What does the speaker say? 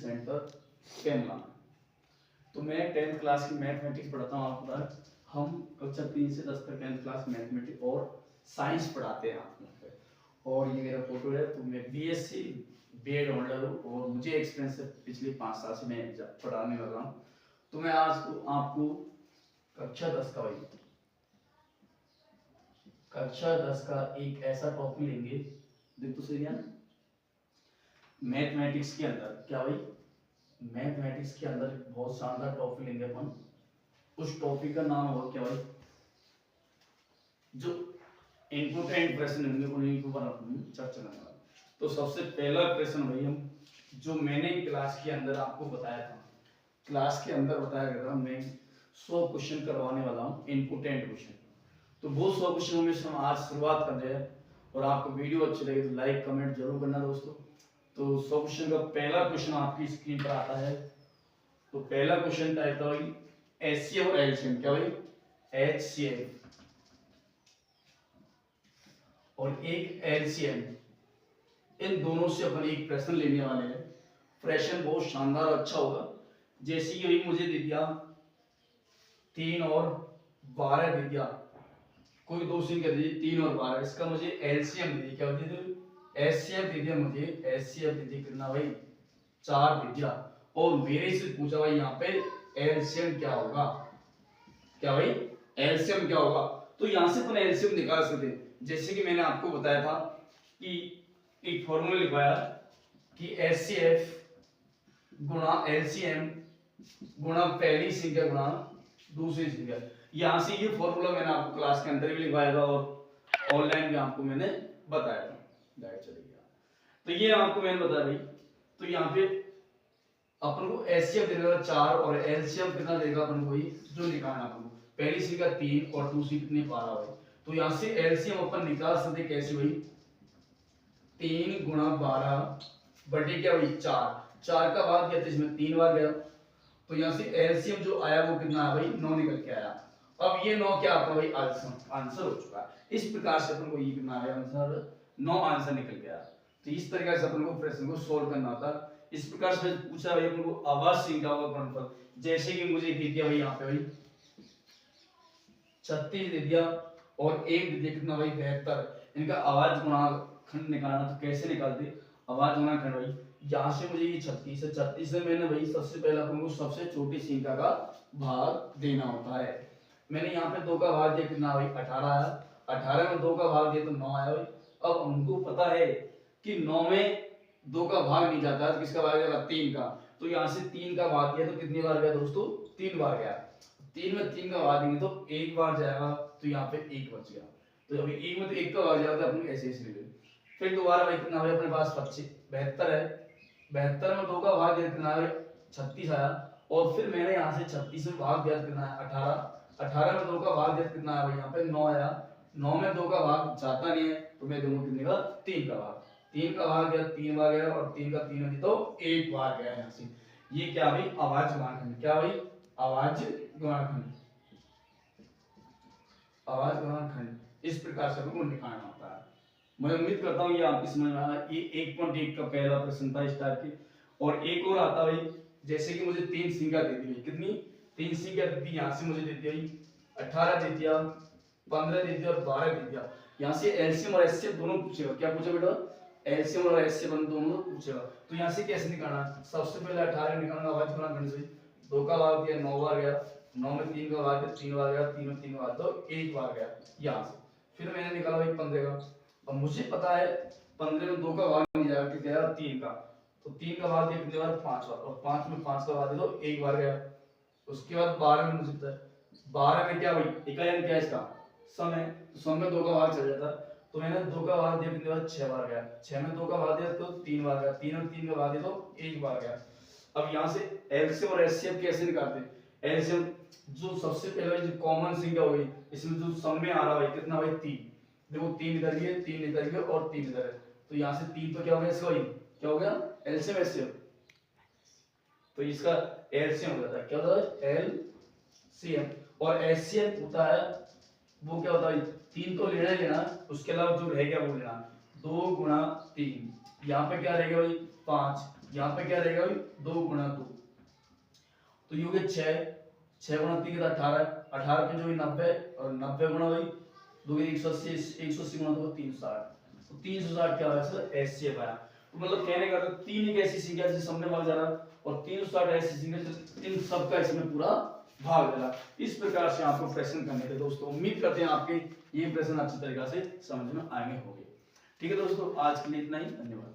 Centre 10 लाना। तो मैं 10th क्लास की मैथमेटिक्स पढ़ाता हूँ आपको बता, हम कक्षा 3 से 10 तक 10th क्लास मैथमेटिक्स और साइंस पढ़ाते हैं आपको पे। और ये मेरा फोटो है, तो मैं बीएससी बीएड होल्डर हूँ और मुझे एक्सपीरियंस है पिछले 5 साल से मैं पढ़ाने लगा हूँ। तो मैं आज आपको कक्षा 10 का एक ऐसा टॉपिक लेंगे, देखो सही है ना, मैथमेटिक्स के अंदर क्या भाई, मैथमेटिक्स के अंदर बहुत शानदार टॉपिक लेंगे अपन। उस टॉपिक का नाम होगा क्या भाई, जो इम्पोर्टेंट प्रश्न होंगे उन्हीं के ऊपर अपन चर्चा करने वाले। तो सबसे पहला प्रश्न भाई हम, जो मैंने क्लास के अंदर आपको बताया था, क्लास के अंदर बताया गया था, मैं 100 क्वेश्चन करवाने वाला हूँ इम्पोर्टेंट क्वेश्चन। तो वो 100 क्वेश्चनों में से हम आज शुरुआत कर रहे हैं, और आपको वीडियो अच्छी लगे तो लाइक कमेंट जरूर करना दोस्तों। तो 100 क्वेश्चन का पहला क्वेश्चन आपकी स्क्रीन पर आता है। तो पहला क्वेश्चन टाइप था भाई एचसीएफ और एलसीएम, क्या भाई एचसीएफ और एक एलसीएम, इन दोनों से अपन एक प्रश्न लेने वाले हैं। प्रश्न बहुत शानदार अच्छा होगा। जैसे कि भाई मुझे दे दिया 3 और 12 दे दिया, कोई दो संख्या दे दी 3 और 12, इसका मुझे एलसीएम दे दिया, क्या दे दिया एचसीएफ दे दिया, मुझे एचसीएफ दे दिया कितना भाई 4 दे दिया। और मेरे से पूछा भाई यहाँ पे एलसीएम क्या होगा, क्या भाई एलसीएम क्या होगा। तो यहाँ से अपन एलसीएम निकाल सकते हैं। जैसे कि मैंने आपको बताया था कि एक फॉर्मूला लिखवाया कि एचसीएफ गुणा एलसीएम गुणा पहली संख्या गुणा दूसरी संख्या। यहाँ से ये फॉर्मूला मैंने आपको क्लास के अंदर भी लिखवाया था और ऑनलाइन भी आपको मैंने बताया था, डायरेक्ट चले गया। तो ये आपको मैंने बताया भाई। तो यहाँ पे अपन को एचसीएफ देगा 4 और एलसीएम कितना देगा अपन को, जो निकालना अपन को, पहली संख्या 3 और दूसरी कितनी 12 भाई। तो यहाँ से एलसीएम अपन निकाल सकते कैसे भाई, 3 गुणा 12 बटे क्या भाई 4, 4 का भाग किया तो इसमें 3 बार गया। तो यहाँ से एलसीएम जो आया वो कितना है भाई 9 निकल के आया। अब ये 9 क्या आपका भाई आंसर हो चुका है। इस प्रकार से अपन को ये कितना आया आंसर 9 आंसर निकल गया। तो इस तरीके से अपन को प्रश्न को सोल्व करना होता। इस प्रकार से पूछा भाई अपन को आवाज संख्या का गुणनफल, जैसे कि मुझे दे दिया भाई यहाँ पे भाई 36 दे दिया और एक दे दिया कितना भाई 72, इनका आवाज गुणनखंड निकालना। तो कैसे निकालते आवाज गुणनखंड भाई, यहाँ से मुझे ये 36 है, 36 से मैंने भाई सबसे पहले अपन को सबसे छोटी संख्या का भाग देना होता है। मैंने यहाँ पे 2 का भाग दिया कितना भाई 18 आया, 18 में 2 का भाग दिया तो 9 आया भाई। अब हमको पता है कि 9 में 2 का भाग नहीं जाता है, किसका भाग जाएगा 3 का। तो यहाँ से 3 का भाग दिया तो कितनी बार गया दोस्तों 3 बार गया। 3 में 3 का भाग देंगे तो 1 बार जाएगा, तो यहाँ पे 1 बच गया। तो अभी 1 में तो 1 का भाग जाएगा तो अपन ऐसे ले लेंगे। फिर दोबारा भाई कितना भाई अपने पास 72 है, 72 में 2 का भाग दिया कितना है 36 आया। और फिर मैंने यहाँ से 36 में भाग दिया कितना है 18, 18 में 2 का भाग दिया कितना है भाई यहाँ पे 9 आया। 9 में 2 का भाग जाता नहीं है तो मैं दूंगा कितने का 3 का भाग, 3 का भाग गया 3 बार गया और 3 का 3 में तो 1 बार गया यहाँ से। ये क्या भाई आवाज गुणनखंड, क्या भाई आवाज गुणनखंड, आवाज गुणनखंड। इस प्रकार से हमको निकालना होता है। मैं उम्मीद करता हूँ ये आपकी समझ में आया। ये 1.1 का पहला प्रश्न था इस टाइप की। और एक और आता भाई, जैसे कि मुझे 3 संख्या दे दी, कितनी 3 संख्या दी थी, यहाँ से मुझे दे दिया 18 दे दिया, 15 दे दिया और 12 दे दिया। यहाँ से एलसीएम और एचसीएफ दोनों पूछेगा, क्या पूछा बेटा एलसीएम और एचसीएफ दोनों पूछेगा। तो यहाँ से कैसे निकालना, सबसे पहले 18 निकालना आवाज गुणनखंड से, 2 का भाग दिया 9 बार गया, 9 में 3 का भाग दिया 3 बार गया, 3 में 3 का भाग तो 1 बार गया यहाँ से। फिर मैंने निकाला भाई 15 का, अब मुझे पता है 15 में 2 का भाग नहीं जाएगा कितने बार 3 का, तो 3 का भाग दिया कितने बार 5 बार, और 5 में 5 का भाग दिया तो 1 बार गया। उसके बाद 12 में मुझे पता है 12 में क्या भाई इकाई अंक क्या है इसका समय, तो समय में 2 का भाग चल जाता। तो मैंने 2 का भाग दिया कितने बार 6 बार गया, 6 में 2 का भाग दिया तो 3 बार गया, 3 में 3 का भाग दिया तो 1 बार गया। अब यहाँ से एलसीएम और एचसीएफ कैसे निकालते हैं, एलसीएम जो सबसे पहले जो कॉमन संख्या होगी इसमें जो सम में आ रहा है कितना भाई 3, देखो 3 इधर गए 3 इधर गए और 3 इधर है, तो यहाँ से 3 तो क्या हो गया इसका भाई क्या हो गया एलसीएम एचसीएफ, तो इसका एलसीएम हो जाता है, क्या होता है एलसीएम। और एचसीएफ होता है वो क्या होता है 3 तो लेना ही लेना, उसके अलावा जो रह गया वो लेना 2 गुणा 3, यहाँ पे क्या रहेगा भाई 5, यहाँ पे क्या रहेगा भाई 2 गुणा 2, तो ये हो गया 6, 6 गुणा 3 का 18, 18 पे जो 90 और 90 गुणा भाई 2 180, 180 गुणा 2 360, तो 360 क्या होगा सर एचसीएफ आया। तो मतलब कहने का तो 3 एक ऐसी संख्या जिससे सबने भाग जा रहा और 360 ऐसी संख्या इन सबका इसमें पूरा भाग देना। इस प्रकार से आपको प्रश्न करने थे दोस्तों। उम्मीद करते हैं आपके ये प्रश्न अच्छी तरीके से समझ में आएंगे होंगे। ठीक है दोस्तों, आज के लिए इतना ही, धन्यवाद।